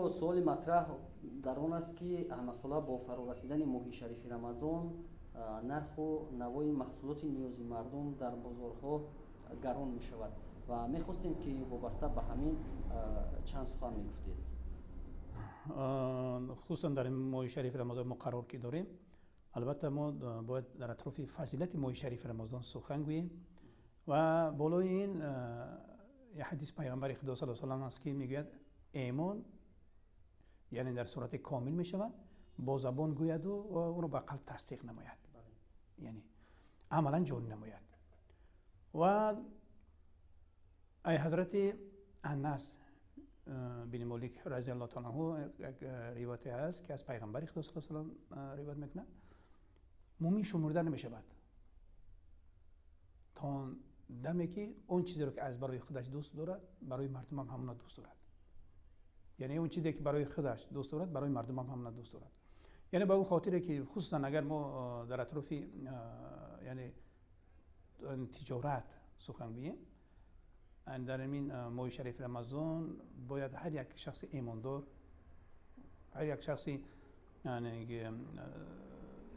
اینجا سوال مطرح در اون است که مسئله با فرو رسیدن ماه شریف رمضان نرخ و نوای محصولات نیازی مردم در بازارها گران می شود و می خواستیم که وابسته به همین چند سخن می گفتید. خصوصا در ماه شریف رمضان ما قرار که داریم، البته ما باید در اطراف فضیلت ماه شریف رمضان سخن گوییم و بالای این یه حدیث پیامبر خدا صلی الله علیه و آله است که میگوید ایمان یعنی در صورت کامل می شود، با زبان گوید و اون رو با قلب تصدیق نماید، یعنی عملا جاری نماید. و ای حضرت انس بن مالک رضی الله تعالی عنه یک روایت هست که از پیغمبر خدا صلی الله علیه و آله روایت میکنه مومن شمرده نمی شود تا دمی که اون چیزی رو که از برای خودش دوست دارد برای مردم هم همون دوست دارد، یعنی اون چیزی که برای خودش دوست دارد برای مردم هم همون دوست دارد. یعنی به اون خاطره که خصوصا اگر ما در اطراف یعنی تجارت سخن بگیم در این ماه شریف رمضان باید هر یک شخص ایماندار، هر یک شخصی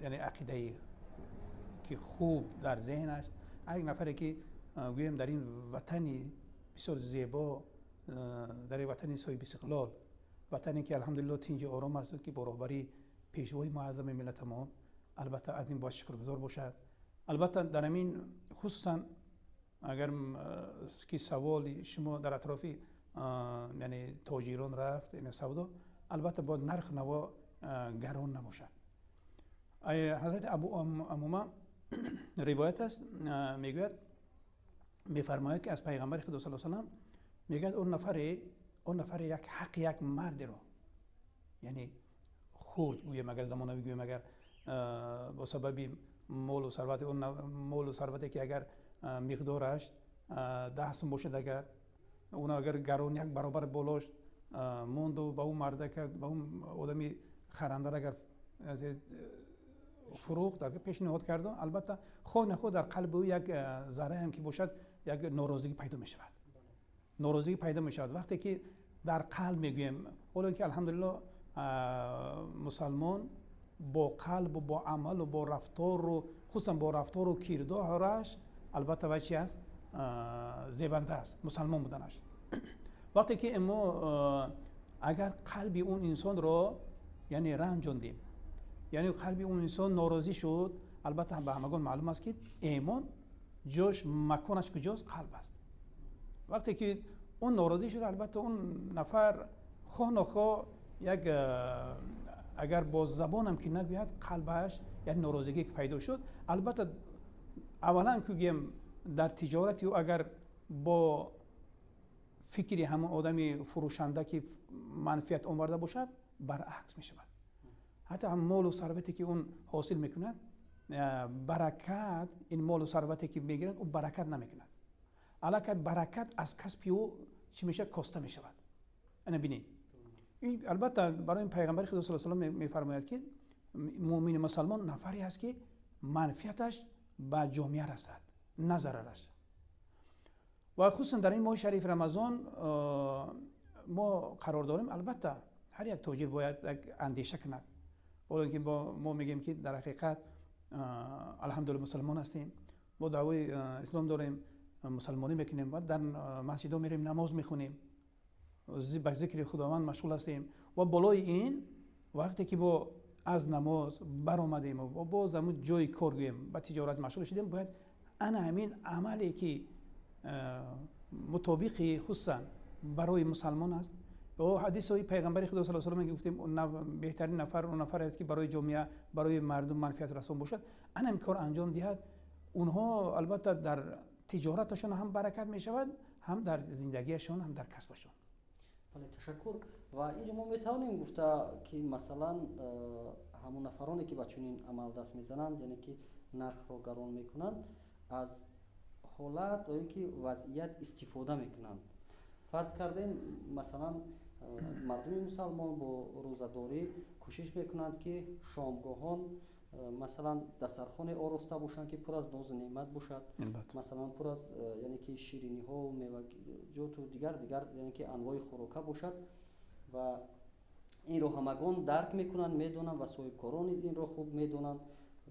یعنی عقیده که خوب در ذهنش، هر یک نفری که گویم در این وطنی بسیار زیبا، در این وطنی صاحب استقلال، وطنی که الحمدلله تنج آرام است که با رهبری پیشوای معظم ملت ما، البته از این باید شکرگزار باشد. البته در همین خصوصا اگر که سوال شما در اطراف یعنی تاجران رفت این سودا، البته باید نرخ نوا گران نباشد. حضرت ابو امامه روایت است میگوید میفرماید که از پیغمبر خدا صلی الله علیه و آله میگوید اون نفر یک حق یک مرد رو یعنی خورد گویم اگر زمانه بگویم اگر با سبب مال و ثروت اون مال و ثروتی که اگر مقدارش 10 سوم باشد، اگر اون اگر گران یک برابر بالاش موند و با اون مرد که با اون آدمی خرنده اگر فروخت اگر پیشنهاد کرد، البته خود نخود در قلب او یک ذره هم که باشد یک ناراضگی پیدا می شود. ناراضگی پیدا می شود وقتی که در قلب میگویم، حالا که الحمدلله مسلمان با قلب و با عمل و با رفتار و خصوصا با رفتار و کردارش البته وجهی است زیبنده است مسلمان بودنش. وقتی که ما اگر قلب اون انسان رو یعنی رنجاندیم، یعنی قلب اون انسان ناراضی شد، البته به همگان معلوم است که ایمان جوش مکانش کجاست؟ قلب است. وقتی که اون ناراضی شد، البته اون نفر خواه نخواه یک اگر با زبانم که نگوید قلبش یک ناراضگی که پیدا شد، البته اولا که گیم در تجارتی و اگر با فکری همون آدمی فروشنده که منفعت آورده باشد برعکس می شود. حتی هم مال و ثروتی که اون حاصل میکند برکت، این مال و ثروتی که میگیرد اون برکت نمیکند، علاکه برکت از کسب او چی میشه؟ کاسته میشود. انا ببینید این البته برای این پیغمبر خدا صلی الله علیه و آله میفرماید که مؤمن مسلمان نفری است که منفعتش به جامعه رسد نه ضررش. و خصوصا در این ماه شریف رمضان ما قرار داریم، البته هر یک تاجر باید اندیشه کند. ولی که ما میگیم که در حقیقت الحمدلله مسلمان هستیم، ما دعوای اسلام داریم، مسلمانی میکنیم و در مسجد ها میریم نماز میخونیم، به ذکر خداوند مشغول هستیم و بالای این وقتی که با از نماز بر آمدیم و باز همون جای کار گویم به تجارت مشغول شدیم، باید انا همین عملی که مطابق خصوصا برای مسلمان است و حدیث های پیغمبر خدا صلی الله علیه و آله گفتیم بهترین نفر اون نفر است که برای جامعه برای مردم منفعت رسان باشد، انا این کار انجام دهد. اونها البته در تجارتشون هم برکت می شود، هم در زندگیشون هم در کسبشون. بله تشکر. و اینجا ما میتونیم گفته که مثلا همون نفرانی که با چنین عمل دست میزنند، یعنی که نرخ رو گران میکنند، از حالت و اینکه وضعیت استفاده میکنند. فرض کردیم مثلا مردم مسلمان با روزه‌داری کوشش میکنند که شامگاهان مثلا دسترخوان آراسته باشند که پر از ناز و نعمت باشد، مثلا پر از یعنی که شیرینی ها و میوه‌جات و دیگر یعنی که انواع خوراک باشد و این رو همگان درک میکنند، میدونند و صاحبکاران این رو خوب میدونند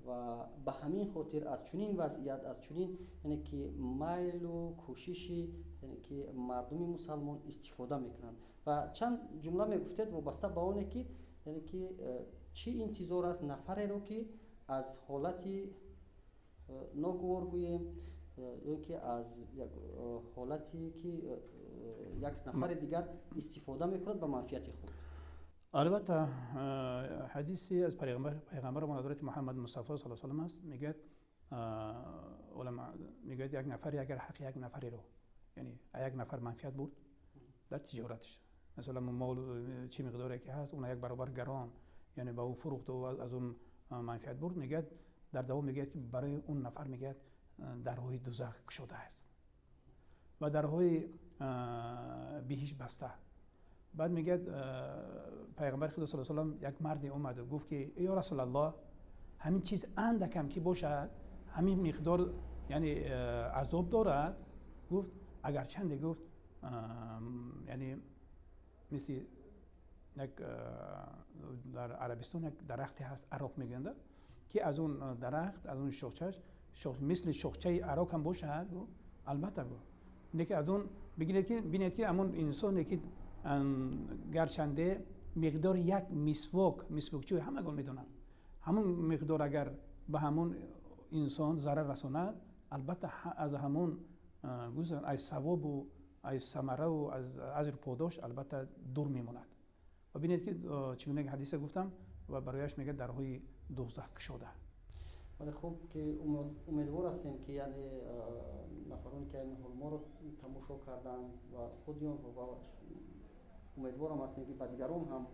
و به همین خاطر از چنین وضعیت، از چنین یعنی که میل و کوششی یعنی که مردم مسلمان استفاده میکنند. و چند جمله میگفتید وابسته به اونه که یعنی که چی انتظار است نفری رو که از حالتی ناگوار گوییم یا که از یک حالتی که یک نفر دیگر استفاده میکند به منفعت خود. البته حدیثی از پیغمبر حضرت محمد مصطفی صلی الله علیه و آله است، میگه علما میگه یک نفر اگر حق یک نفری رو یعنی یک نفر منفعت بود در تجارتش، مثلا مال چی مقداری که هست اون یک برابر گران یعنی با او فروخت و از اون منفعت برد، میگه در دوام میگه که برای اون نفر میگه درهای دوزخ گشوده است و درهای بهشت بسته. بعد میگه پیغمبر خدا صلی الله علیه و آله یک مردی اومد و گفت که یا رسول الله همین چیز اندکم که باشد همین مقدار یعنی عذاب دارد؟ گفت اگر چنده، گفت یعنی مثل یک در عربستان یک درختی هست عراق میگنده که از اون درخت از اون شاخچش مثل شاخچه عراق هم باشد. البته گفت اینکه از اون ببینید که همون انسانی که گرچنده مقدار یک مسواک چوی همگان میدونن همون مقدار اگر به همون انسان ضرر رساند، البته از همون گوزن از ثواب و از ثمره و از اجر پاداش البته دور میموند. و ببینید که چگونه یک حدیث گفتم و برایش میگه درهای دوزخ گشوده. ولی خوب که امیدوار هستیم که یعنی نفرانی که این ما رو تماشا کردن و خودیان و امیدوارم هستیم که به دیگران هم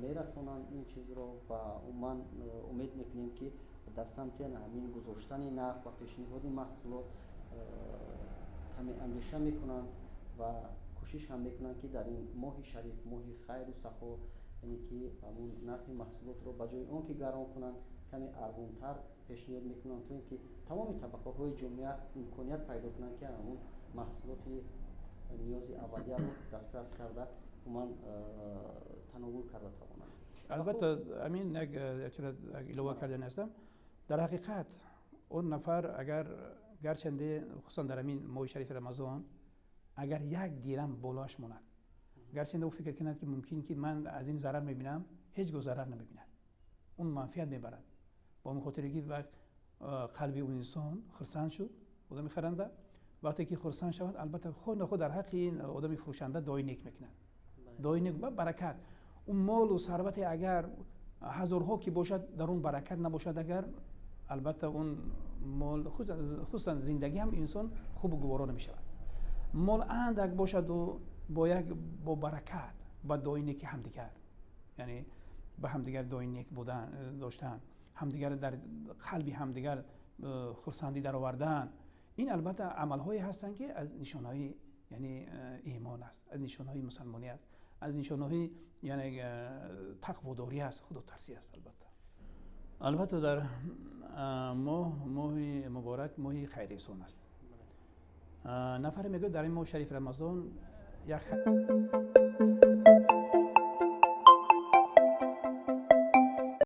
میرسونن این چیز رو و من امید میکنیم که در سمت همین گذاشتن نرخ و پیشنهاد محصولات کمی اندیشه میکنن و کوشش هم میکنن که در این ماه شریف، ماه خیر و سخا، یعنی که همون نرخ محصولات رو به جای اون که گران کنن کمی ارزان‌تر پیشنهاد میکنن تا اینکه تمام طبقه های جامعه امکانیت پیدا کنن که همون محصولات نیاز اولیه رو دسترس کرده و من تناول کرده توانم. البته امین یک اضافه کردن هستم. در حقیقت اون نفر اگر گرچنده خصوصا در امین ماه شریف رمضان اگر یک گیرم بالاش ماند، گرچنده او فکر کند که ممکن که من از این ضرر میبینم، هیچ گونه ضرر نمیبیند، اون منفعت میبرد. با اون خاطر که وقت قلب اون انسان خرسند شد، آدم خرنده وقتی که خرسند شود البته خود در حق این آدم فروشنده دعای نیک میکنه، دعای نیک و برکت. اون مال و ثروت اگر هزارها که باشد در اون برکت نباشد، اگر البته اون مال خصوصا زندگی هم انسان خوب و گوارا نمیشود. مال اندک باشد و با برکت و دعای نیک همدیگر، یعنی به همدیگر دعای نیک بودن داشتن، همدیگر در قلبی همدیگر خرسندی در آوردن، این البته عملهایی هستند که از نشانهای یعنی ایمان است، از نشانهای مسلمانی است، از نشانهای یعنی تقواداری است، خدا ترسی است. البته در ماه مبارک ماه خیرسون است. نفر میگه در این ماه شریف رمضان یک